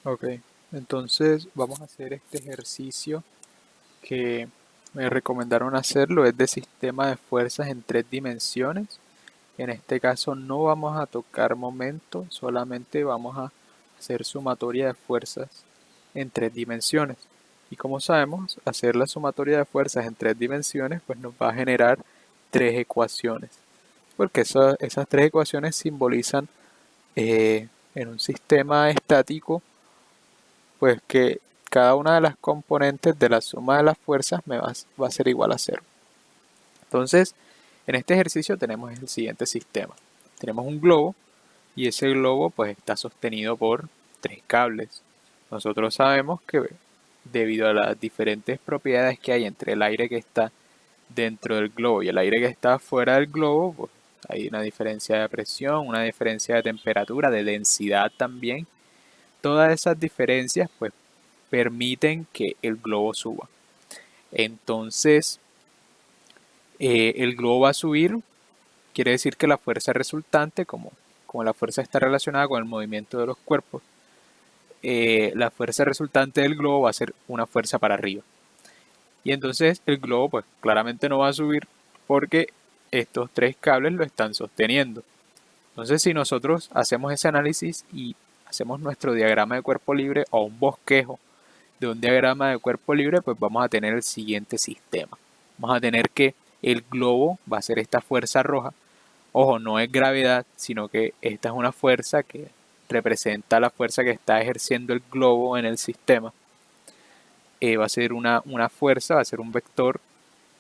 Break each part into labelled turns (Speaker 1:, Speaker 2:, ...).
Speaker 1: Ok, entonces vamos a hacer este ejercicio que me recomendaron hacerlo, es de sistema de fuerzas en tres dimensiones. En este caso no vamos a tocar momento, solamente vamos a hacer sumatoria de fuerzas en tres dimensiones. Y como sabemos, hacer la sumatoria de fuerzas en tres dimensiones pues nos va a generar tres ecuaciones, porque esas tres ecuaciones simbolizan en un sistema estático pues que cada una de las componentes de la suma de las fuerzas va a ser igual a cero. Entonces, en este ejercicio tenemos el siguiente sistema. Tenemos un globo y ese globo pues está sostenido por tres cables. Nosotros sabemos que debido a las diferentes propiedades que hay entre el aire que está dentro del globo y el aire que está fuera del globo, pues hay una diferencia de presión, una diferencia de temperatura, de densidad también. Todas esas diferencias pues permiten que el globo suba. Entonces, el globo va a subir, quiere decir que la fuerza resultante, como la fuerza está relacionada con el movimiento de los cuerpos, la fuerza resultante del globo va a ser una fuerza para arriba. Y entonces el globo pues claramente no va a subir porque estos tres cables lo están sosteniendo. Entonces si nosotros hacemos ese análisis y hacemos nuestro diagrama de cuerpo libre o un bosquejo de un diagrama de cuerpo libre, pues vamos a tener el siguiente sistema. Vamos a tener que el globo va a ser esta fuerza roja. Ojo, no es gravedad, sino que esta es una fuerza que representa la fuerza que está ejerciendo el globo en el sistema. Va a ser una fuerza, va a ser un vector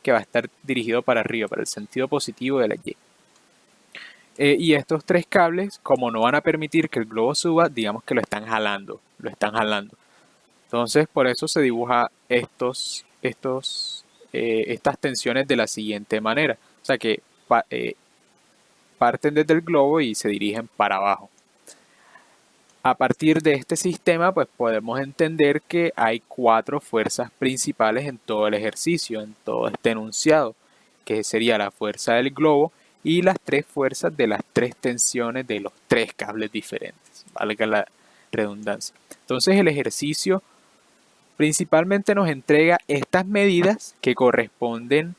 Speaker 1: que va a estar dirigido para arriba, para el sentido positivo de la Y. Y estos tres cables, como no van a permitir que el globo suba, digamos que lo están jalando, Entonces, por eso se dibuja estas tensiones de la siguiente manera. O sea que parten desde el globo y se dirigen para abajo. A partir de este sistema, pues podemos entender que hay cuatro fuerzas principales en todo el ejercicio, en todo este enunciado, que sería la fuerza del globo y las tres fuerzas de las tres tensiones de los tres cables diferentes, valga la redundancia. Entonces el ejercicio principalmente nos entrega estas medidas que corresponden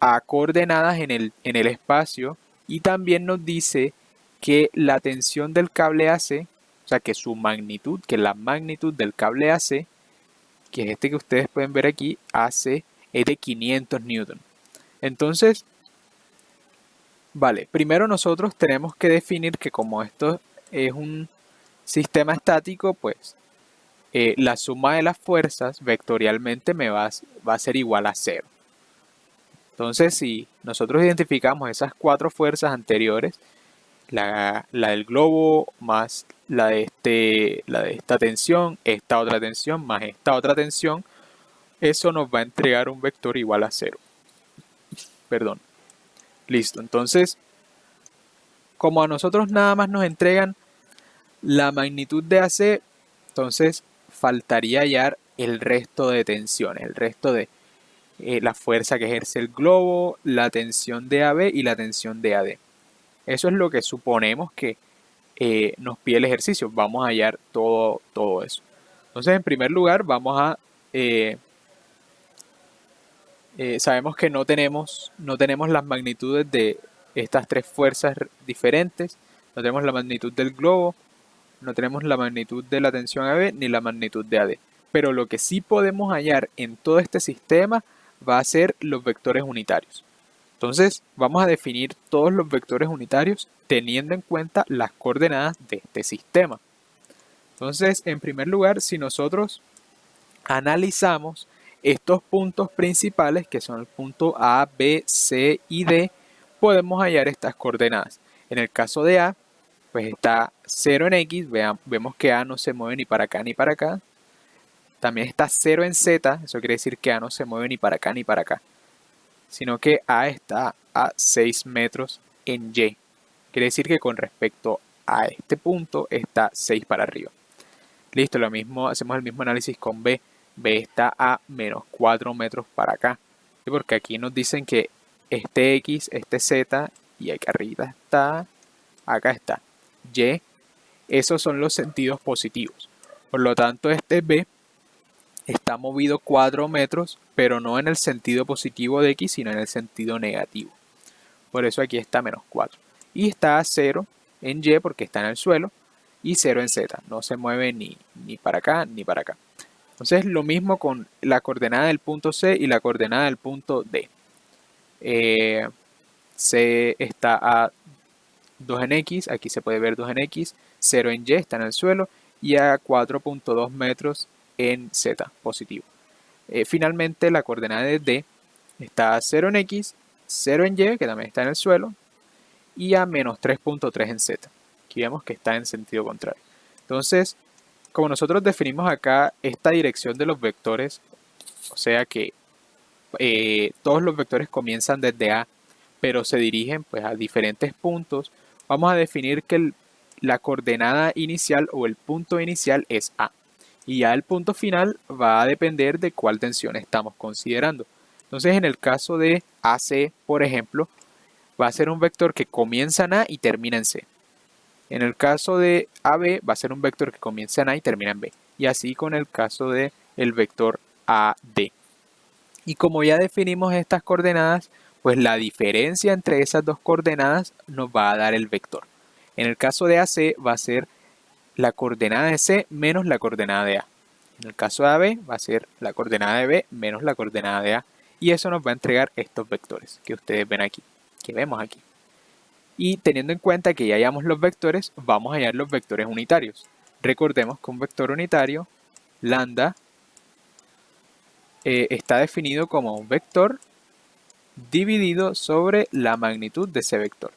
Speaker 1: a coordenadas en el espacio y también nos dice que la tensión del cable AC, o sea que su magnitud, que la magnitud del cable AC, que es este que ustedes pueden ver aquí, AC es de 500 newton. Entonces, vale, primero nosotros tenemos que definir que como esto es un sistema estático, pues la suma de las fuerzas vectorialmente va a ser igual a cero. Entonces, si nosotros identificamos esas cuatro fuerzas anteriores, la del globo más la de esta tensión, esta otra tensión más esta otra tensión, eso nos va a entregar un vector igual a cero. Perdón. Listo. Entonces, como a nosotros nada más nos entregan la magnitud de AC, entonces faltaría hallar el resto de tensiones, el resto de la fuerza que ejerce el globo, la tensión de AB y la tensión de AD. Eso es lo que suponemos que nos pide el ejercicio. Vamos a hallar todo eso. Entonces, en primer lugar, sabemos que no tenemos las magnitudes de estas tres fuerzas diferentes. No tenemos la magnitud del globo, no tenemos la magnitud de la tensión AB ni la magnitud de AD. Pero lo que sí podemos hallar en todo este sistema va a ser los vectores unitarios. Entonces vamos a definir todos los vectores unitarios teniendo en cuenta las coordenadas de este sistema. Entonces, en primer lugar, si nosotros analizamos estos puntos principales, que son el punto A, B, C y D, podemos hallar estas coordenadas. En el caso de A, pues está 0 en X, vemos que A no se mueve ni para acá ni para acá. También está 0 en Z, eso quiere decir que A no se mueve ni para acá ni para acá, sino que A está a 6 metros en Y. Quiere decir que con respecto a este punto está 6 para arriba. Listo, lo mismo, hacemos el mismo análisis con B. B está a menos 4 metros para acá. Porque aquí nos dicen que este X, este Z y acá arriba está, acá está Y. Esos son los sentidos positivos. Por lo tanto, este B está movido 4 metros, pero no en el sentido positivo de X, sino en el sentido negativo. Por eso aquí está menos 4. Y está a 0 en Y porque está en el suelo y 0 en Z. No se mueve ni para acá ni para acá. Entonces lo mismo con la coordenada del punto C y la coordenada del punto D. C está a 2 en X, aquí se puede ver 2 en X, 0 en Y, está en el suelo, y a 4.2 metros en Z, positivo. Finalmente la coordenada de D está a 0 en X, 0 en Y, que también está en el suelo, y a menos 3.3 en Z. Aquí vemos que está en sentido contrario. Entonces, como nosotros definimos acá esta dirección de los vectores, o sea que todos los vectores comienzan desde A, pero se dirigen pues a diferentes puntos, vamos a definir que la coordenada inicial o el punto inicial es A. Y ya el punto final va a depender de cuál tensión estamos considerando. Entonces en el caso de AC, por ejemplo, va a ser un vector que comienza en A y termina en C. En el caso de AB va a ser un vector que comienza en A y termina en B. Y así con el caso de el vector AD. Y como ya definimos estas coordenadas, pues la diferencia entre esas dos coordenadas nos va a dar el vector. En el caso de AC va a ser la coordenada de C menos la coordenada de A. En el caso de AB va a ser la coordenada de B menos la coordenada de A. Y eso nos va a entregar estos vectores que ustedes ven aquí, que vemos aquí. Y teniendo en cuenta que ya hallamos los vectores, vamos a hallar los vectores unitarios. Recordemos que un vector unitario, lambda, está definido como un vector dividido sobre la magnitud de ese vector.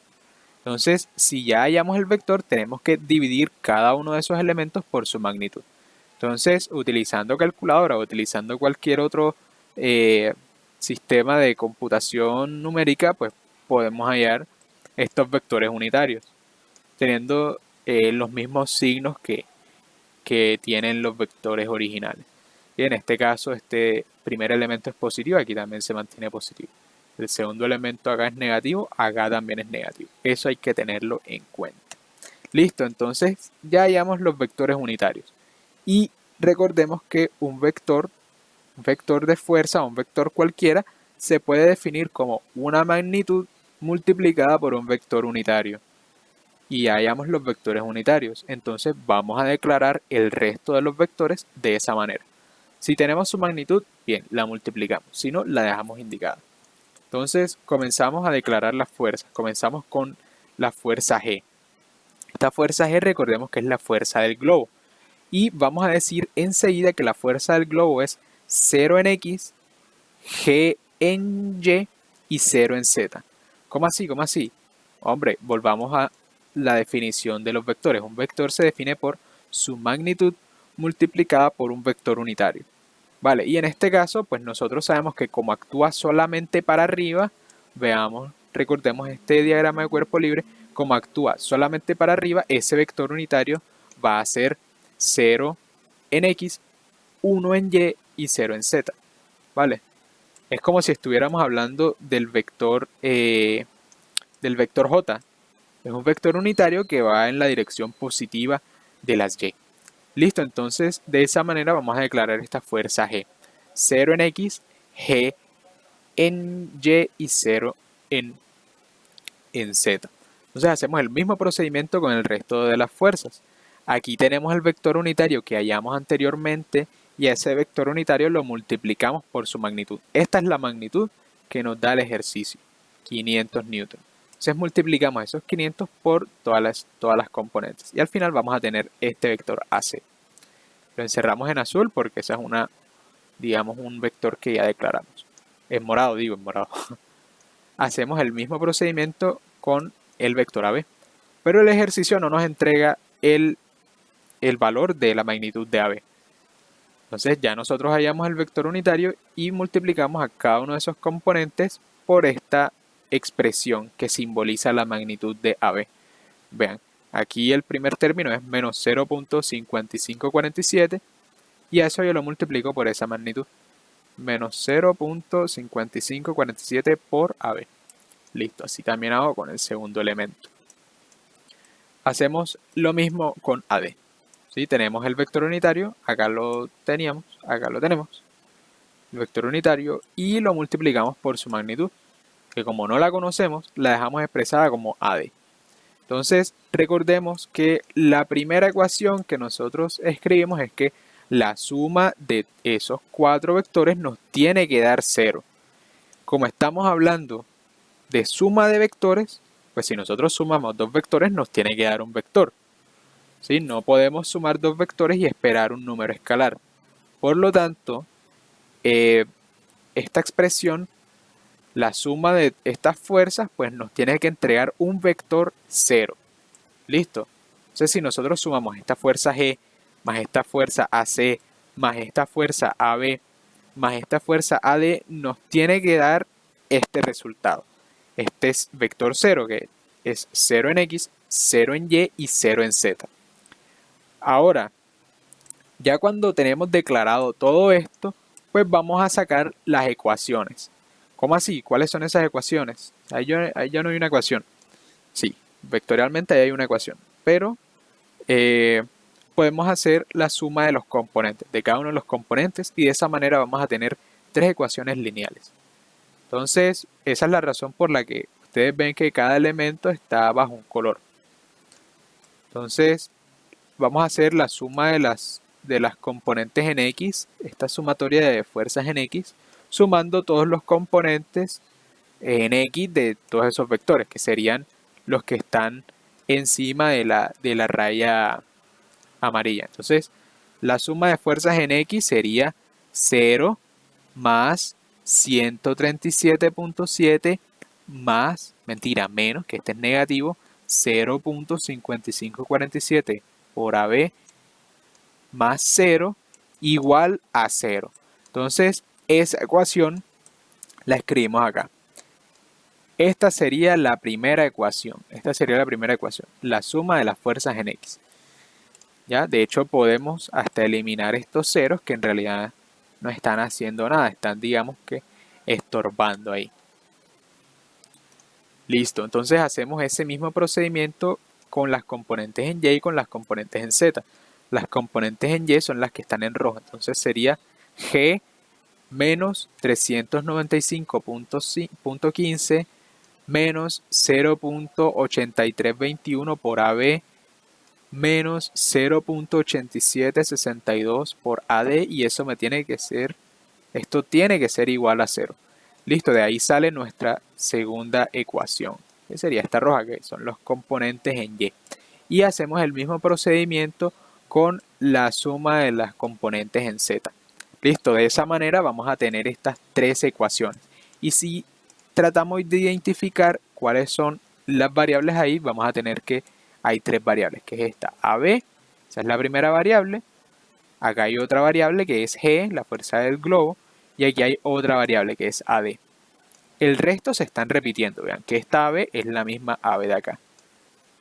Speaker 1: Entonces, si ya hallamos el vector, tenemos que dividir cada uno de esos elementos por su magnitud. Entonces, utilizando calculadora o utilizando cualquier otro sistema de computación numérica, pues podemos hallar estos vectores unitarios, teniendo los mismos signos que tienen los vectores originales. Y en este caso, este primer elemento es positivo, aquí también se mantiene positivo. El segundo elemento acá es negativo, acá también es negativo. Eso hay que tenerlo en cuenta. Listo, entonces ya hallamos los vectores unitarios. Y recordemos que un vector de fuerza, un vector cualquiera, se puede definir como una magnitud multiplicada por un vector unitario. Y ya hallamos los vectores unitarios. Entonces vamos a declarar el resto de los vectores de esa manera. Si tenemos su magnitud, bien, la multiplicamos. Si no, la dejamos indicada. Entonces comenzamos a declarar las fuerzas. Comenzamos con la fuerza G. Esta fuerza G recordemos que es la fuerza del globo. Y vamos a decir enseguida que la fuerza del globo es 0 en X, G en Y y 0 en Z. ¿Cómo así? ¿Cómo así? Hombre, volvamos a la definición de los vectores. Un vector se define por su magnitud multiplicada por un vector unitario. Vale, y en este caso, pues nosotros sabemos que como actúa solamente para arriba, veamos, recordemos este diagrama de cuerpo libre, como actúa solamente para arriba, ese vector unitario va a ser 0 en X, 1 en Y 0 en Z. Vale, es como si estuviéramos hablando del vector J. Es un vector unitario que va en la dirección positiva de las Y. Listo, entonces de esa manera vamos a declarar esta fuerza G. 0 en X, G en Y y 0 en Z. Entonces hacemos el mismo procedimiento con el resto de las fuerzas. Aquí tenemos el vector unitario que hallamos anteriormente y a ese vector unitario lo multiplicamos por su magnitud. Esta es la magnitud que nos da el ejercicio, 500 newton. Entonces multiplicamos esos 500 por todas las componentes y al final vamos a tener este vector AC. Lo encerramos en azul porque esa es digamos, un vector que ya declaramos. En morado, digo, en morado. Hacemos el mismo procedimiento con el vector AB, pero el ejercicio no nos entrega el valor de la magnitud de AB. Entonces ya nosotros hallamos el vector unitario y multiplicamos a cada uno de esos componentes por esta expresión que simboliza la magnitud de AB. Vean, aquí el primer término es menos 0.5547 y a eso yo lo multiplico por esa magnitud. Menos 0.5547 por AB. Listo, así también hago con el segundo elemento. Hacemos lo mismo con AD. ¿Sí? Tenemos el vector unitario, acá lo teníamos, acá lo tenemos, el vector unitario, y lo multiplicamos por su magnitud, que como no la conocemos, la dejamos expresada como AD. Entonces, recordemos que la primera ecuación que nosotros escribimos es que la suma de esos cuatro vectores nos tiene que dar 0. Como estamos hablando de suma de vectores, pues si nosotros sumamos dos vectores nos tiene que dar un vector. ¿Sí? No podemos sumar dos vectores y esperar un número escalar. Por lo tanto, esta expresión, la suma de estas fuerzas, pues nos tiene que entregar un vector 0. ¿Listo? Entonces, si nosotros sumamos esta fuerza G, más esta fuerza AC, más esta fuerza AB, más esta fuerza AD, nos tiene que dar este resultado. Este es vector 0, que es 0 en X, 0 en Y y 0 en Z. Ahora, ya cuando tenemos declarado todo esto, pues vamos a sacar las ecuaciones. ¿Cómo así? ¿Cuáles son esas ecuaciones? Ahí ya no hay una ecuación. Sí, vectorialmente ahí hay una ecuación, pero podemos hacer la suma de los componentes, de cada uno de los componentes, y de esa manera vamos a tener tres ecuaciones lineales. Entonces, esa es la razón por la que ustedes ven que cada elemento está bajo un color. Entonces, vamos a hacer la suma de las componentes en X, esta sumatoria de fuerzas en X, sumando todos los componentes en X de todos esos vectores, que serían los que están encima de la raya amarilla. Entonces, la suma de fuerzas en X sería 0 más 137.7 más, mentira, menos, que este es negativo, 0.5547 por AB más 0 igual a 0. Entonces, esa ecuación la escribimos acá. Esta sería la primera ecuación. La suma de las fuerzas en X. ¿Ya? De hecho, podemos hasta eliminar estos ceros que en realidad no están haciendo nada. Están, digamos que, estorbando ahí. Listo. Entonces, hacemos ese mismo procedimiento con las componentes en Y y con las componentes en Z. Las componentes en Y son las que están en rojo. Entonces, sería G menos 395.15 menos 0.8321 por AB menos 0.8762 por AD, y eso esto tiene que ser igual a 0. Listo, de ahí sale nuestra segunda ecuación, que sería esta roja, que son los componentes en Y. Y hacemos el mismo procedimiento con la suma de las componentes en Z. Listo, de esa manera vamos a tener estas tres ecuaciones. Y si tratamos de identificar cuáles son las variables ahí, vamos a tener que hay tres variables, que es esta AB, esa es la primera variable. Acá hay otra variable que es G, la fuerza del globo, y aquí hay otra variable que es AD. El resto se están repitiendo, vean que esta AB es la misma AB de acá,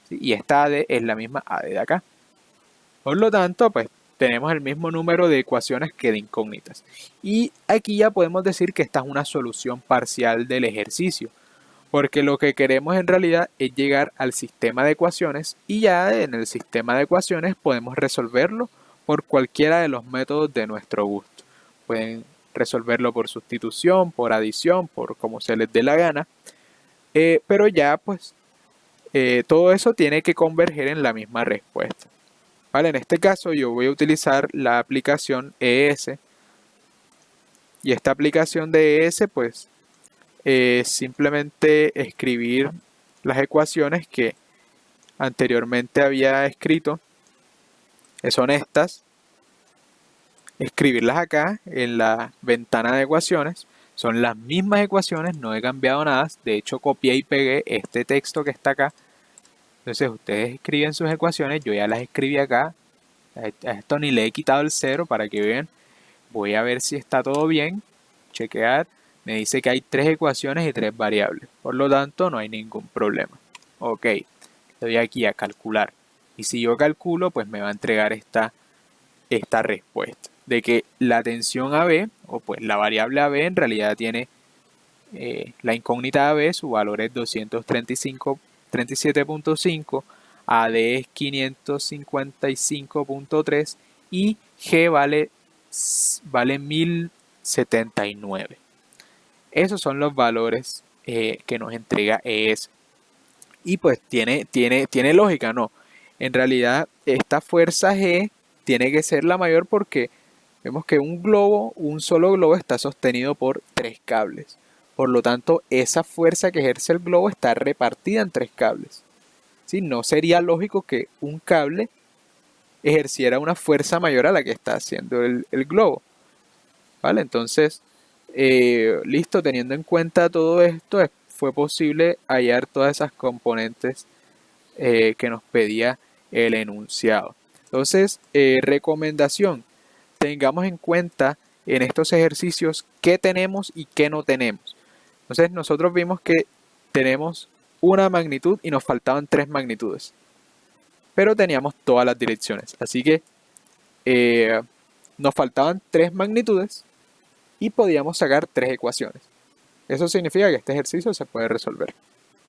Speaker 1: ¿sí? Y esta AD es la misma AD de acá. Por lo tanto, pues tenemos el mismo número de ecuaciones que de incógnitas. Y aquí ya podemos decir que esta es una solución parcial del ejercicio, porque lo que queremos en realidad es llegar al sistema de ecuaciones, y ya en el sistema de ecuaciones podemos resolverlo por cualquiera de los métodos de nuestro gusto. Pueden resolverlo por sustitución, por adición, por como se les dé la gana, pero ya pues todo eso tiene que converger en la misma respuesta. Vale, en este caso yo voy a utilizar la aplicación ES, y esta aplicación de ES pues simplemente escribir las ecuaciones que anteriormente había escrito, que son estas, escribirlas acá en la ventana de ecuaciones. Son las mismas ecuaciones, no he cambiado nada, de hecho copié y pegué este texto que está acá. Entonces ustedes escriben sus ecuaciones, yo ya las escribí acá, a esto ni le he quitado el 0 para que vean. Voy a ver si está todo bien, chequear. Me dice que hay tres ecuaciones y tres variables, por lo tanto no hay ningún problema. Ok, le doy aquí a calcular, y si yo calculo pues me va a entregar esta respuesta de que la tensión AB, o pues la variable AB, en realidad tiene la incógnita AB, su valor es 237.5, AD es 555.3 y G vale 1079. Esos son los valores que nos entrega ES. Y pues tiene lógica, ¿no? En realidad, esta fuerza G tiene que ser la mayor porque vemos que un solo globo está sostenido por tres cables. Por lo tanto, esa fuerza que ejerce el globo está repartida en tres cables. ¿Sí? No sería lógico que un cable ejerciera una fuerza mayor a la que está haciendo el globo. ¿Vale? Entonces, listo, teniendo en cuenta todo esto, fue posible hallar todas esas componentes que nos pedía el enunciado. Entonces, recomendación, tengamos en cuenta en estos ejercicios qué tenemos y qué no tenemos. Entonces, nosotros vimos que tenemos una magnitud y nos faltaban tres magnitudes, pero teníamos todas las direcciones. Así que nos faltaban tres magnitudes y podíamos sacar tres ecuaciones. Eso significa que este ejercicio se puede resolver.